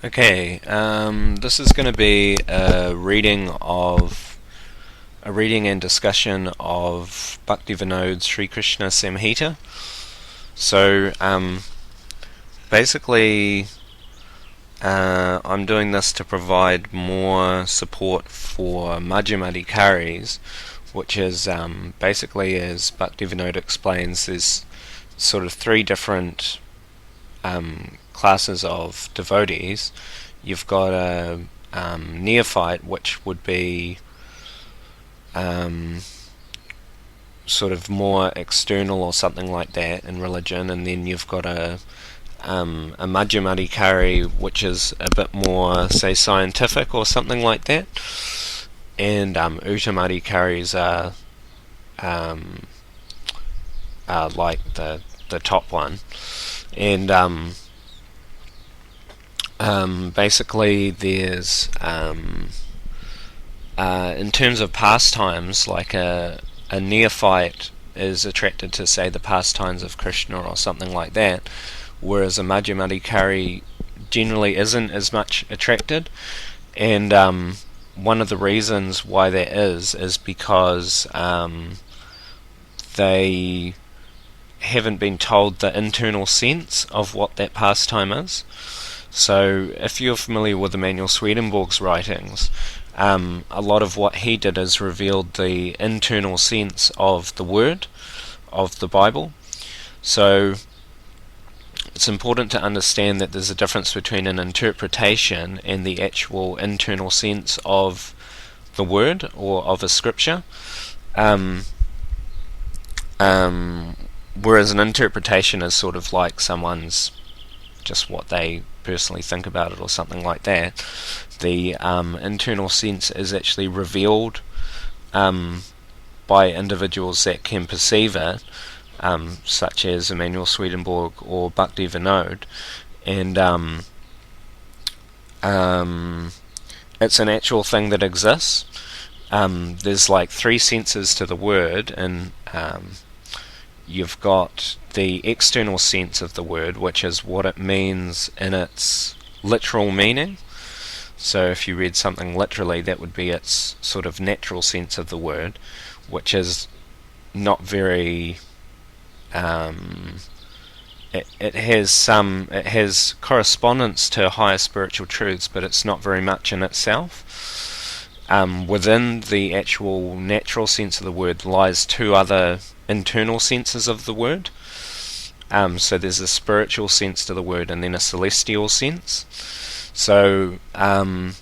Okay, this is going to be a reading and discussion of Bhaktivinodes Sri Krishna Samhita. So, basically, I'm doing this to provide more support for Madhyamadikaris, which is basically, as Bhaktivinode explains, there's sort of three different classes of devotees. You've got a neophyte, which would be sort of more external or something like that in religion, and then you've got a Madhyamadikari, which is a bit more, say, scientific or something like that, and Uttamadikaris are like the top one, and basically there's in terms of pastimes, like a neophyte is attracted to, say, the pastimes of Krishna or something like that, whereas a Madhyamadikari generally isn't as much attracted. And one of the reasons why that is because they haven't been told the internal sense of what that pastime is. So if you're familiar with Emanuel Swedenborg's writings, a lot of what he did is revealed the internal sense of the word of the Bible. So it's important to understand that there's a difference between an interpretation and the actual internal sense of the word or of a scripture. Whereas an interpretation is sort of like someone's just what they personally think about it or something like that. The internal sense is actually revealed by individuals that can perceive it, such as Emanuel Swedenborg or Bhaktivinode, and it's an actual thing that exists. There's like three senses to the word, and you've got the external sense of the word, which is what it means in its literal meaning. So if you read something literally, that would be its sort of natural sense of the word, which is not very it has correspondence to higher spiritual truths, but it's not very much in itself. Within the actual natural sense of the word lies two other internal senses of the word. So there's a spiritual sense to the word and then a celestial sense. So and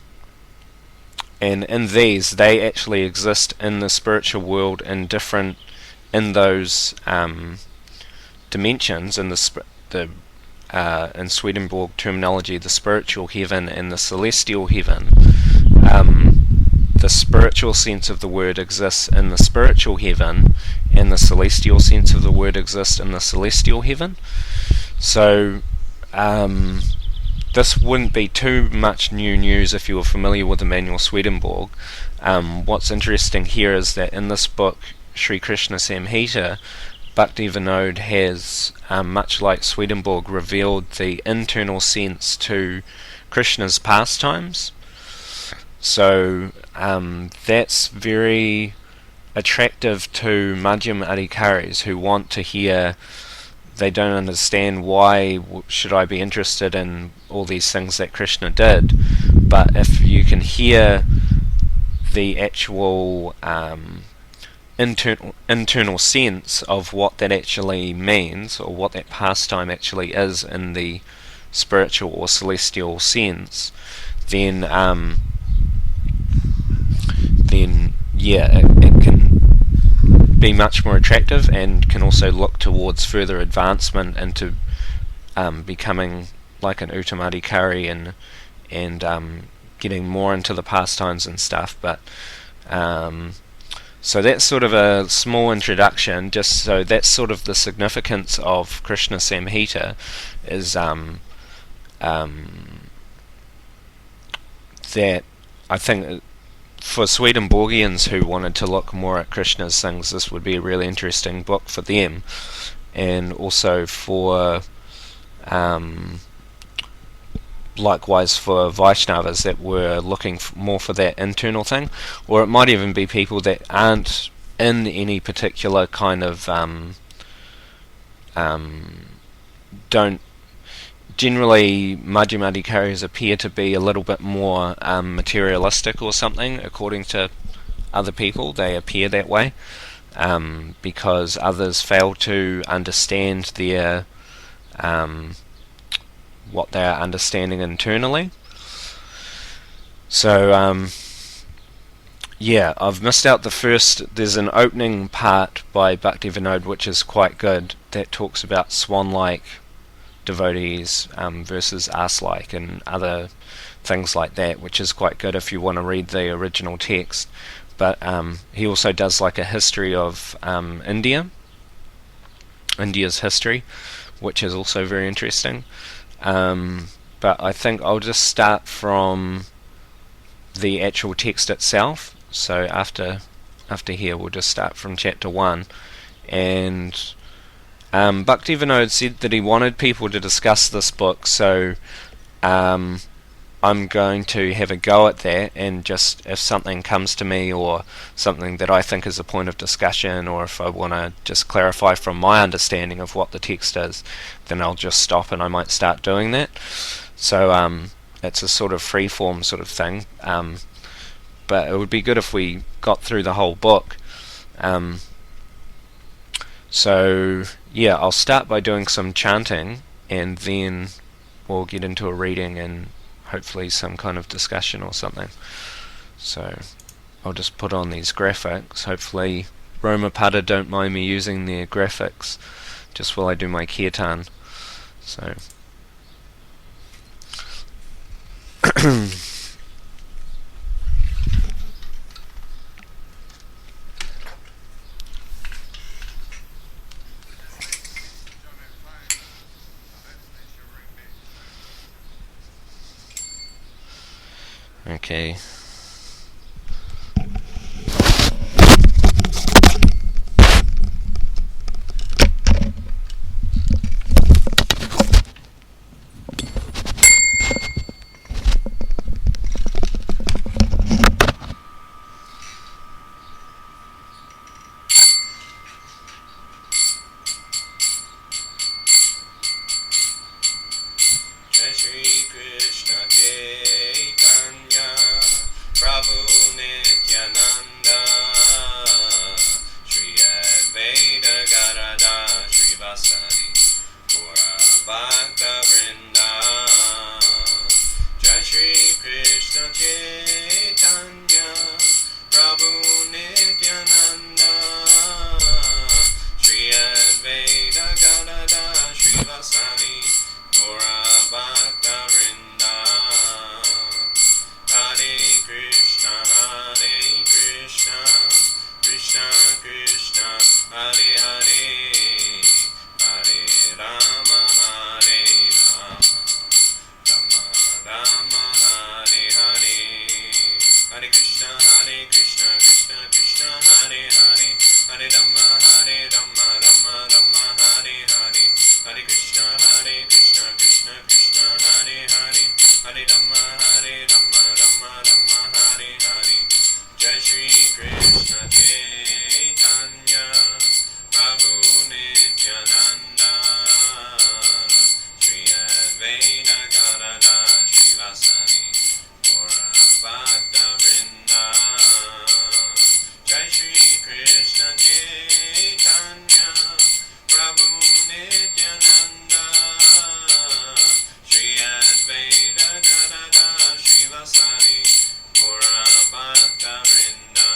in these, they actually exist in the spiritual world in those dimensions. In in Swedenborg terminology, the spiritual heaven and the celestial heaven. The spiritual sense of the word exists in the spiritual heaven, and the celestial sense of the word exists in the celestial heaven. So this wouldn't be too much new news if you were familiar with Emanuel Swedenborg. What's interesting here is that in this book, Sri Krishna Samhita, Bhaktivinode has, much like Swedenborg, revealed the internal sense to Krishna's pastimes. So that's very attractive to Madhyamadikaris who want to hear. They don't understand why should I be interested in all these things that Krishna did, but if you can hear the actual internal sense of what that actually means, or what that pastime actually is in the spiritual or celestial sense, then it can be much more attractive and can also look towards further advancement into becoming like an Uttamadikari and getting more into the pastimes and stuff. But so that's sort of a small introduction. Just so that's sort of the significance of Krishna Samhita is that I think for Swedenborgians who wanted to look more at Krishna's things, this would be a really interesting book for them, and also for likewise for Vaishnavas that were looking more for that internal thing, or it might even be people that aren't in any particular kind of don't generally Madhyamadikaris appear to be a little bit more materialistic or something, according to other people. They appear that way because others fail to understand their what they are understanding internally. So yeah, I've missed out the first. There's an opening part by Bhaktivinode which is quite good, that talks about swan-like devotees versus ass-like and other things like that, which is quite good if you want to read the original text. But he also does like a history of India's history, which is also very interesting. But I think I'll just start from the actual text itself. So after here, we'll just start from chapter 1. And Bhaktivinode said that he wanted people to discuss this book, so I'm going to have a go at that, and just if something comes to me or something that I think is a point of discussion, or if I want to just clarify from my understanding of what the text is, then I'll just stop and I might start doing that. So it's a sort of free-form sort of thing, but it would be good if we got through the whole book. So yeah, I'll start by doing some chanting, and then we'll get into a reading and hopefully some kind of discussion or something. So I'll just put on these graphics. Hopefully Romapada don't mind me using their graphics just while I do my kirtan. So okay. Jai Shri Krishna Chaitanya Prabhu Nityananda Shri Advaita Gadada Shri Vasadi Gaura Bhakta Vrinda. Jai Shri Krishna Chaitanya Prabhu Nityananda Shri Advaita Gadada Shri Vasadi Gaura Bhakta Vrinda. Hare Krishna, Krishna Krishna, Hare Hare, Hare Rama, Hare Rama, Rama Hare Hare. Hare Krishna, Krishna Krishna, Hare Hare, Hare Rama, Rama Rama, Hare Hare. Hare Krishna, Krishna Krishna, Hare Hare, Hare Rama, Rama Rama, Hare Hare. Jai Shri Krishna Chaitanya Prabhu Nityananda Shri Advaita Gadada Shri Vasari Gaura Bhakta Vrinda. Jai Shri Krishna Chaitanya Prabhu Nityananda Shri Advaita Gadada Shri Vasari Gaura Bhakta Vrinda.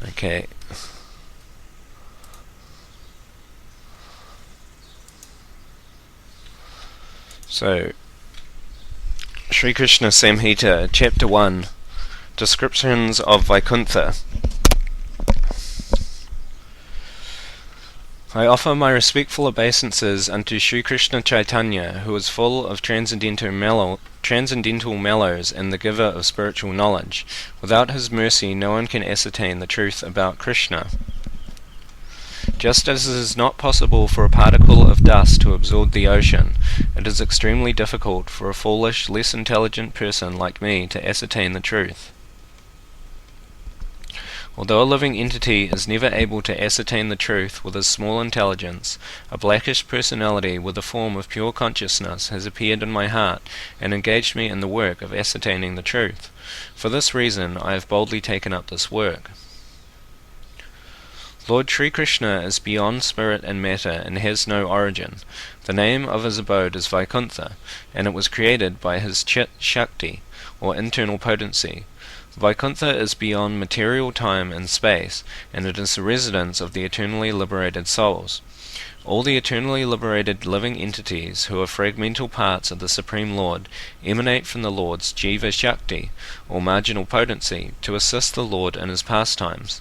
Okay. So Sri Krishna Samhita, Chapter 1, Descriptions of Vaikuntha. I offer my respectful obeisances unto Sri Krishna Chaitanya, who is full of transcendental mellows and the giver of spiritual knowledge. Without his mercy no one can ascertain the truth about Krishna. Just as it is not possible for a particle of dust to absorb the ocean, it is extremely difficult for a foolish, less intelligent person like me to ascertain the truth. Although a living entity is never able to ascertain the truth with his small intelligence, a blackish personality with a form of pure consciousness has appeared in my heart and engaged me in the work of ascertaining the truth. For this reason I have boldly taken up this work. Lord Sri Krishna is beyond spirit and matter and has no origin. The name of his abode is Vaikuntha, and it was created by his Chit Shakti, or internal potency. Vaikuntha is beyond material time and space, and it is the residence of the eternally liberated souls. All the eternally liberated living entities who are fragmental parts of the Supreme Lord emanate from the Lord's Jiva Shakti, or marginal potency, to assist the Lord in his pastimes.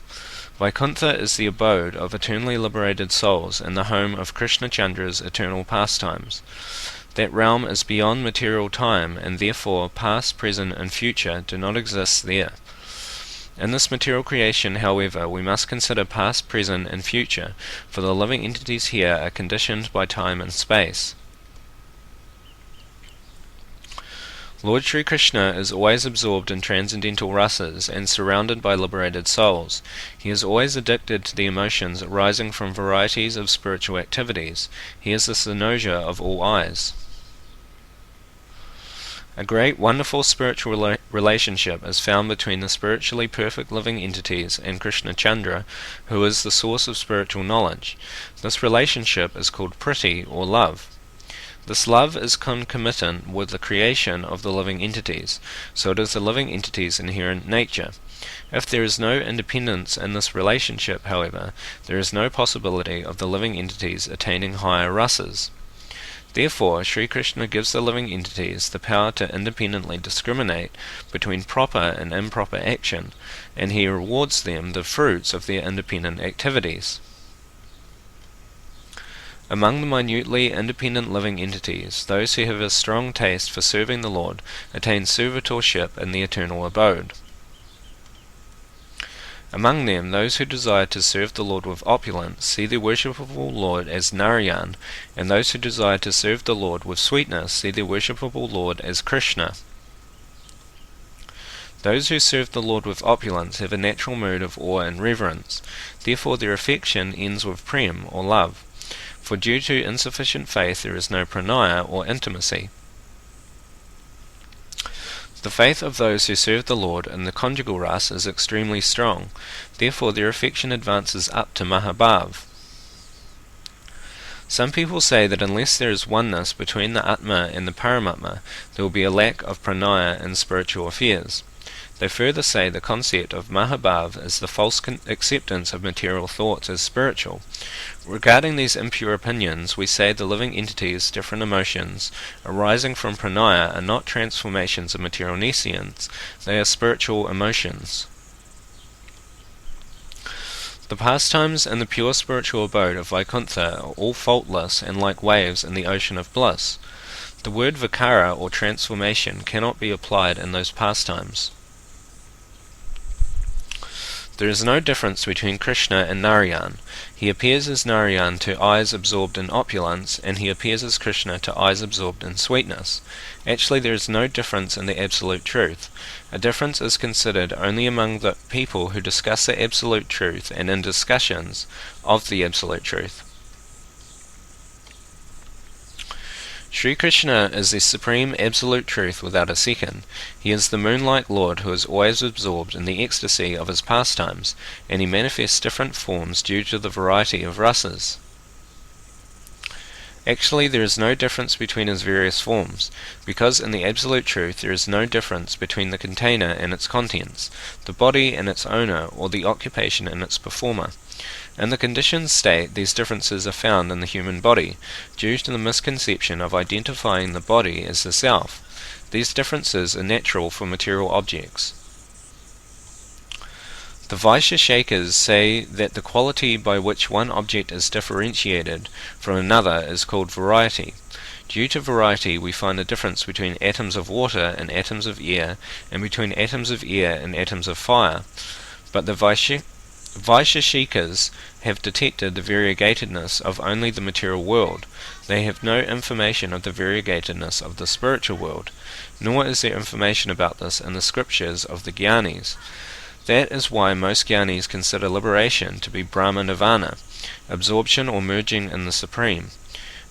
Vaikuntha is the abode of eternally liberated souls and the home of Krishna Chandra's eternal pastimes. That realm is beyond material time, and therefore past, present, and future do not exist there. In this material creation, however, we must consider past, present, and future, for the living entities here are conditioned by time and space. Lord Sri Krishna is always absorbed in transcendental rasas and surrounded by liberated souls. He is always addicted to the emotions arising from varieties of spiritual activities. He is the cynosure of all eyes. A great, wonderful spiritual relationship is found between the spiritually perfect living entities and Krishna Chandra, who is the source of spiritual knowledge. This relationship is called priti, or love. This love is concomitant with the creation of the living entities, so it is the living entities' inherent nature. If there is no independence in this relationship, however, there is no possibility of the living entities attaining higher rasas. Therefore, Sri Krishna gives the living entities the power to independently discriminate between proper and improper action, and he rewards them the fruits of their independent activities. Among the minutely independent living entities, those who have a strong taste for serving the Lord attain servitorship in the eternal abode. Among them, those who desire to serve the Lord with opulence see the worshipable Lord as Narayan, and those who desire to serve the Lord with sweetness see the worshipable Lord as Krishna. Those who serve the Lord with opulence have a natural mood of awe and reverence. Therefore their affection ends with prem, or love. For due to insufficient faith there is no pranaya, or intimacy. The faith of those who serve the Lord in the conjugal rasa is extremely strong. Therefore their affection advances up to Mahabhav. Some people say that unless there is oneness between the Atma and the Paramatma, there will be a lack of pranaya in spiritual affairs. They further say the concept of Mahabhav is the false acceptance of material thoughts as spiritual. Regarding these impure opinions, we say the living entities' different emotions arising from pranaya are not transformations of material nescience, they are spiritual emotions. The pastimes in the pure spiritual abode of Vaikuntha are all faultless and like waves in the ocean of bliss. The word vikara, or transformation, cannot be applied in those pastimes. There is no difference between Krishna and Narayan. He appears as Narayan to eyes absorbed in opulence, and he appears as Krishna to eyes absorbed in sweetness. Actually, there is no difference in the absolute truth. A difference is considered only among the people who discuss the absolute truth and in discussions of the absolute truth. Sri Krishna is the supreme absolute truth without a second. He is the moon-like Lord who is always absorbed in the ecstasy of his pastimes, and he manifests different forms due to the variety of rasas. Actually, there is no difference between his various forms, because in the absolute truth there is no difference between the container and its contents, the body and its owner, or the occupation and its performer. In the conditioned state, these differences are found in the human body, due to the misconception of identifying the body as the self. These differences are natural for material objects. The Vaisheshakers say that the quality by which one object is differentiated from another is called variety. Due to variety, we find a difference between atoms of water and atoms of air, and between atoms of air and atoms of fire. But the Vaisheshikas have detected the variegatedness of only the material world. They have no information of the variegatedness of the spiritual world, nor is there information about this in the scriptures of the Gyanis. That is why most Gyanis consider liberation to be Brahma Nirvana, absorption or merging in the Supreme.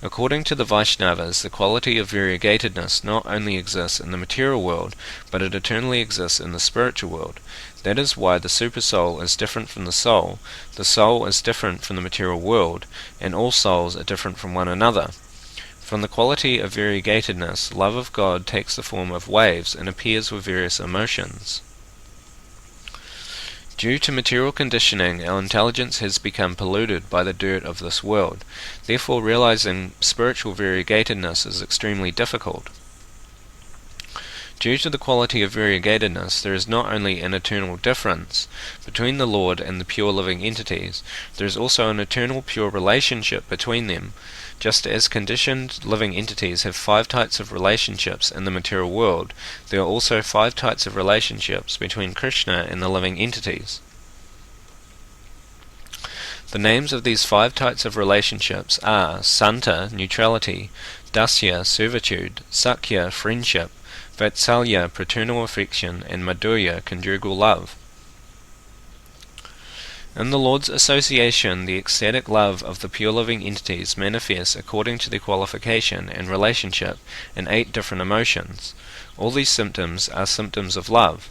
According to the Vaishnavas, the quality of variegatedness not only exists in the material world, but it eternally exists in the spiritual world. That is why the Supersoul is different from the soul is different from the material world, and all souls are different from one another. From the quality of variegatedness, love of God takes the form of waves and appears with various emotions. Due to material conditioning, our intelligence has become polluted by the dirt of this world. Therefore, realizing spiritual variegatedness is extremely difficult. Due to the quality of variegatedness, there is not only an eternal difference between the Lord and the pure living entities, there is also an eternal pure relationship between them. Just as conditioned living entities have 5 types of relationships in the material world, there are also 5 types of relationships between Krishna and the living entities. The names of these 5 types of relationships are Santa, neutrality, Dasya, servitude, Sakya, friendship, Vatsalya, paternal affection, and Madhurya, conjugal love. In the Lord's association, the ecstatic love of the pure living entities manifests according to their qualification and relationship in 8 different emotions. All these symptoms are symptoms of love.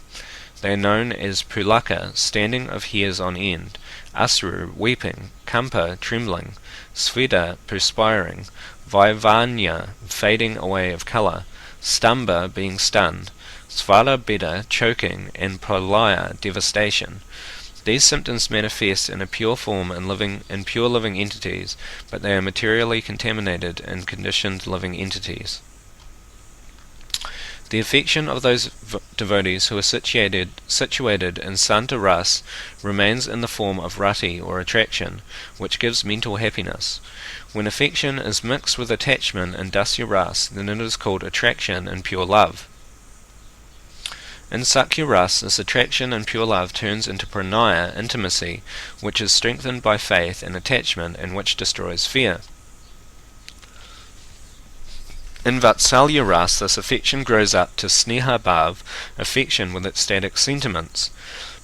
They are known as Pulaka, standing of hairs on end, Asru, weeping, Kampa, trembling, Sveda, perspiring, Vaivanya, fading away of colour, Stamba, being stunned, Svara Beda, choking, and Pralaya, devastation. These symptoms manifest in a pure form in pure living entities, but they are materially contaminated in conditioned living entities. The affection of those devotees who are situated in Santa Ras remains in the form of rati or attraction, which gives mental happiness. When affection is mixed with attachment in Dasya Ras, then it is called attraction and pure love. In Sakya Ras, this attraction and pure love turns into pranaya, intimacy, which is strengthened by faith and attachment and which destroys fear. In Vatsalya Ras, this affection grows up to Sneha Bhav, affection with ecstatic sentiments.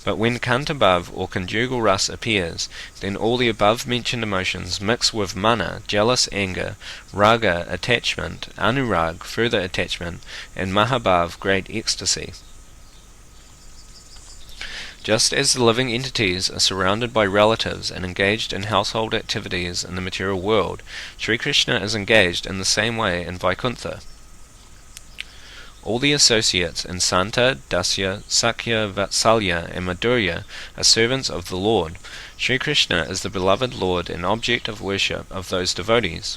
But when Kanta Bhav or conjugal Ras appears, then all the above-mentioned emotions mix with mana, jealous anger, raga, attachment, anurag, further attachment, and mahabhav, great ecstasy. Just as the living entities are surrounded by relatives and engaged in household activities in the material world, Sri Krishna is engaged in the same way in Vaikuntha. All the associates in Santa, Dasya, Sakya, Vatsalya, and Madhurya are servants of the Lord. Sri Krishna is the beloved Lord and object of worship of those devotees.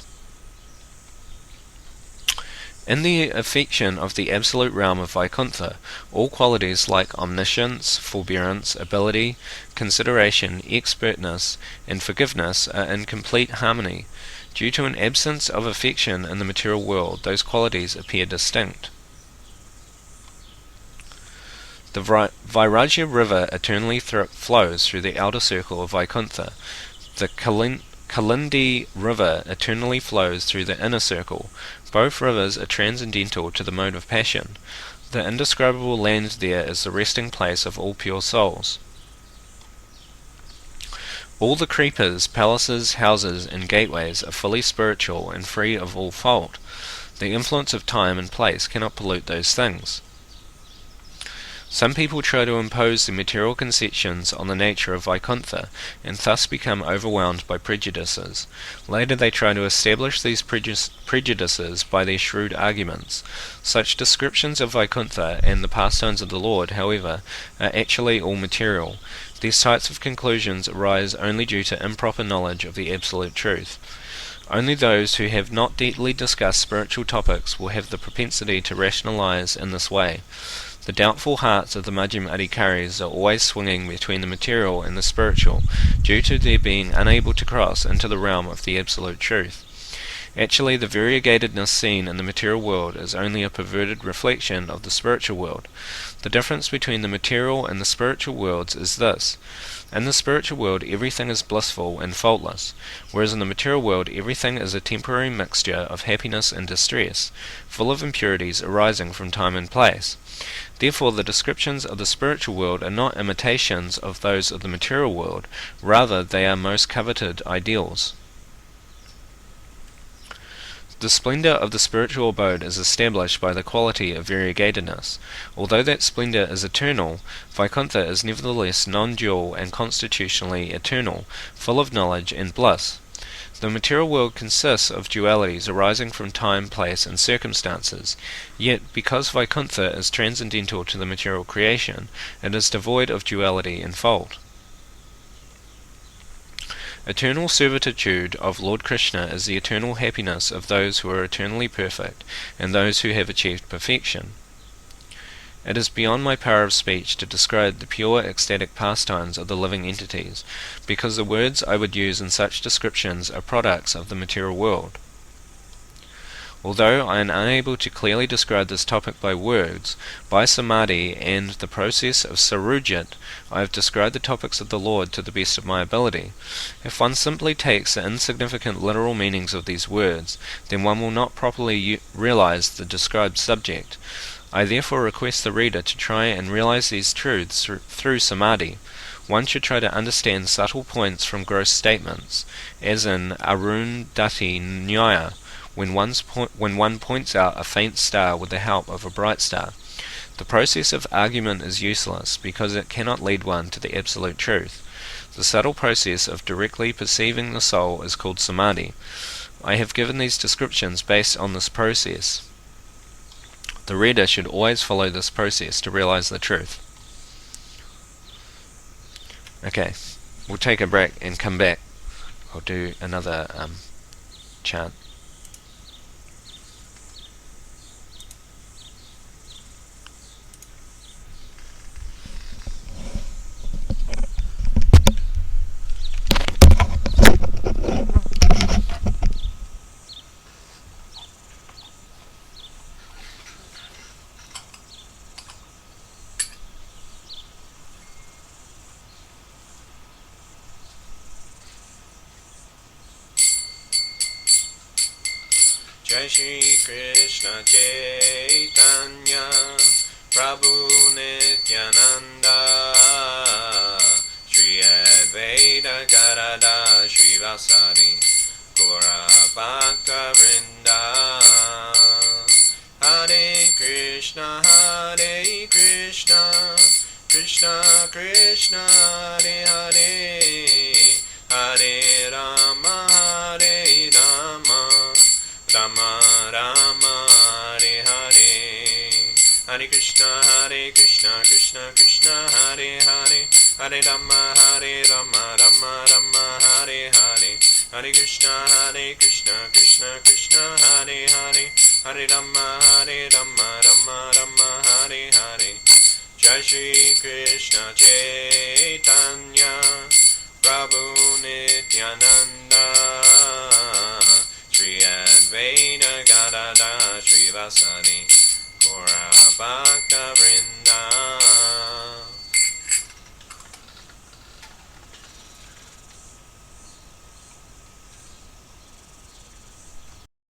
In the affection of the absolute realm of Vaikuntha, all qualities like omniscience, forbearance, ability, consideration, expertness, and forgiveness are in complete harmony. Due to an absence of affection in the material world, those qualities appear distinct. The Vairagya river eternally flows through the outer circle of Vaikuntha. The Kalindi river eternally flows through the inner circle. Both rivers are transcendental to the mode of passion. The indescribable land there is the resting place of all pure souls. All the creepers, palaces, houses, and gateways are fully spiritual and free of all fault. The influence of time and place cannot pollute those things. Some people try to impose their material conceptions on the nature of Vaikuntha, and thus become overwhelmed by prejudices. Later they try to establish these prejudices by their shrewd arguments. Such descriptions of Vaikuntha and the pastimes of the Lord, however, are actually all material. These types of conclusions arise only due to improper knowledge of the absolute truth. Only those who have not deeply discussed spiritual topics will have the propensity to rationalize in this way. The doubtful hearts of the Majjhima Adhikaris are always swinging between the material and the spiritual, due to their being unable to cross into the realm of the Absolute Truth. Actually, the variegatedness seen in the material world is only a perverted reflection of the spiritual world. The difference between the material and the spiritual worlds is this. In the spiritual world, everything is blissful and faultless, whereas in the material world, everything is a temporary mixture of happiness and distress, full of impurities arising from time and place. Therefore, the descriptions of the spiritual world are not imitations of those of the material world, rather they are most coveted ideals. The splendour of the spiritual abode is established by the quality of variegatedness. Although that splendour is eternal, Vaikuntha is nevertheless non-dual and constitutionally eternal, full of knowledge and bliss. The material world consists of dualities arising from time, place, and circumstances, yet because Vaikuntha is transcendental to the material creation, it is devoid of duality and fault. Eternal servitude of Lord Krishna is the eternal happiness of those who are eternally perfect, and those who have achieved perfection. It is beyond my power of speech to describe the pure ecstatic pastimes of the living entities, because the words I would use in such descriptions are products of the material world. Although I am unable to clearly describe this topic by words, by samadhi and the process of sarujit, I have described the topics of the Lord to the best of my ability. If one simply takes the insignificant literal meanings of these words, then one will not properly realize the described subject. I therefore request the reader to try and realize these truths through samadhi. One should try to understand subtle points from gross statements, as in Arundhati Nyaya, when one points out a faint star with the help of a bright star. The process of argument is useless, because it cannot lead one to the absolute truth. The subtle process of directly perceiving the soul is called samadhi. I have given these descriptions based on this process. The reader should always follow this process to realize the truth. Okay, we'll take a break and come back. I'll do another chant. Jai Shri Krishna Chaitanya Prabhu Nityananda Shri Advaita Gadadhara Srivasadi Gaura Bhakta Vrinda Hare Krishna Krishna Krishna Hare Hare Hare Rama Hare Rama Rama Rama Hare Hare Hare Krishna Krishna Krishna Hare Hare Hare Rama Rama Rama Hare Hare Hare Krishna Krishna Krishna Hare Hare Hare Rama Rama Rama Hare Hare Jai Shri Krishna Chaitanya Prabhu Nityananda Shri Advaita Gadadhara Srivasadi Gaura Bhakta